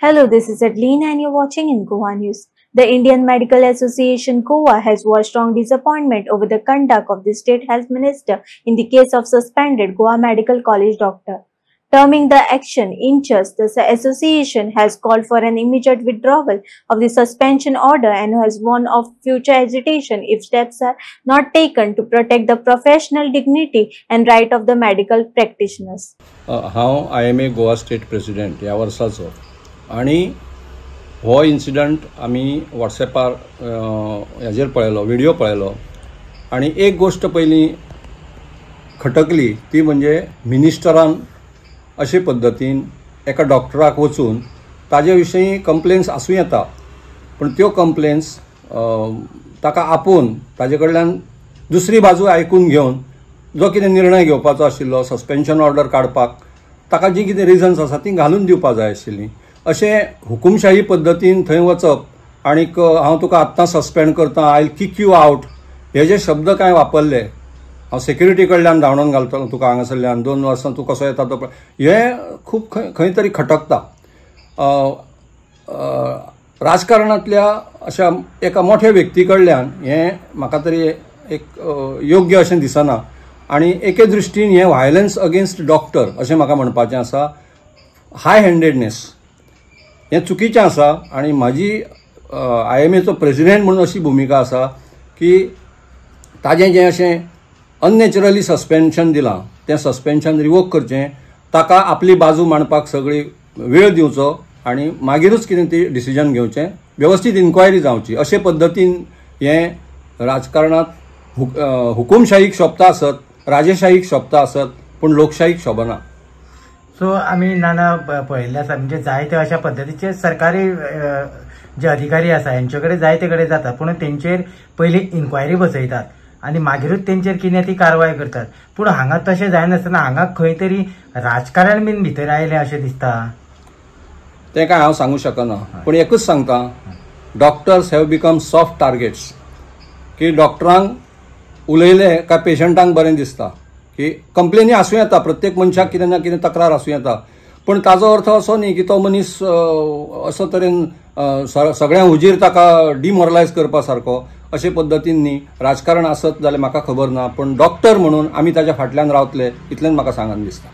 Hello, this is Adeline and you're watching in Goa News. The Indian Medical Association Goa has voiced strong disappointment over the conduct of the state health minister in the case of suspended Goa Medical College doctor. Terming the action inches, the association has called for an immediate withdrawal of the suspension order and has warned of future agitation if steps are not taken to protect the professional dignity and right of the medical practitioners. हांव IMA Goa state president ह्या वर्साचो आणि हो incident आमी व्हॉट्सएपार हाजेर पळयलो, video पळयलो आणि एक गोष्ट पयलीं खटकली ती म्हणजे मिनिस्टरान अशे पद्दतीन एका डॉक्टराक वचून ताजे विशीं कंप्लेन्स आसूं येता, पण त्यो कंप्लेन्स ताका आपोवन ताजे कडल्यान दुसरी बाजू आयकून घेवन जो कितें निर्णय घेवपाचो आशिल्लो सस्पेन्शन ऑर्डर काडपाक ताका जी कितें रिजन्स आसा ती घालून दिवपा जाय आशिल्ली. अशें हुकुमशाही पद्दतीन थंय वचप आनीक हांव तुका आत्तां सस्पेंड करता, I will kick you out, हे जे शब्द कांय वापरले, हांव सेक्युरिटी कडल्यान धांवडोन घालतलो तुका हांगासरल्यान 2 वर्सां तूं कसो येता तो, हे खूब खंय तरी खटकता. राजकारणांतल्या अशा एका मोठ्या व्यक्ती कडल्यान हें म्हाका तरी एक योग्य अशें दिसना आनी एके दृश्टीन हें व्हायलन्स अगेन्स्ट डॉक्टर अशें म्हाका म्हणपाचें आसा. हाय हँडेडनेस हें चुकीचें आसा आनी म्हाजी IMAचो प्रेसिडेंट म्हणून अशी भुमिका आसा की ताजें जें अशें अननॅचरली सस्पेन्शन दिलां तें सस्पेन्शन रिवोक करचें, ताका आपली बाजू मांडपाक सगळी वेळ दिवचो आनी मागीरूच कितें ती डिसिजन घेवचें, व्यवस्थीत इन्क्वायरी जावची. अशे पद्दतीन हें राजकारणांत हुकुमशाहीक शोभता आसत, राजेशाहीक शोभता आसत, पूण लोकशाहीक शोभना. सो आमी नाना पळयल्ले आसा, म्हणजे जायते अशा पद्दतीचे सरकारी जे अधिकारी आसा हेंचे कडेन जायते कडेन जाता, पूण तेंचेर पयलीं इन्क्वायरी बसयतात आनी मागीरूच तेंचेर कितें ती कारवाय करतात. पूण हांगा तशें जायनासतना हांगा खंय तरी राजकारण बीन भितर आयलें अशें दिसता. तें काय हांव सांगूं शकना, पूण एकूच सांगता, doctors have become soft targets. की डॉक्टरांक उलयले काय पेशंटांक बरें दिसता, की कंप्लेनी आसूं येता, प्रत्येक मनशाक कितें ना कितें तक्रार आसूं येता, पण ताजो अर्थ असो न्ही की तो मनीस असो तरेन सगळ्या हुजीर ताका डिमोरलायज करपा सारको अशे पद्दतीन न्ही. राजकारण आसत जाल्यार म्हाका खबर ना, पण डॉक्टर म्हणून आमी ताच्या फाटल्यान रावतले इतलेंच म्हाका सांगन दिसता.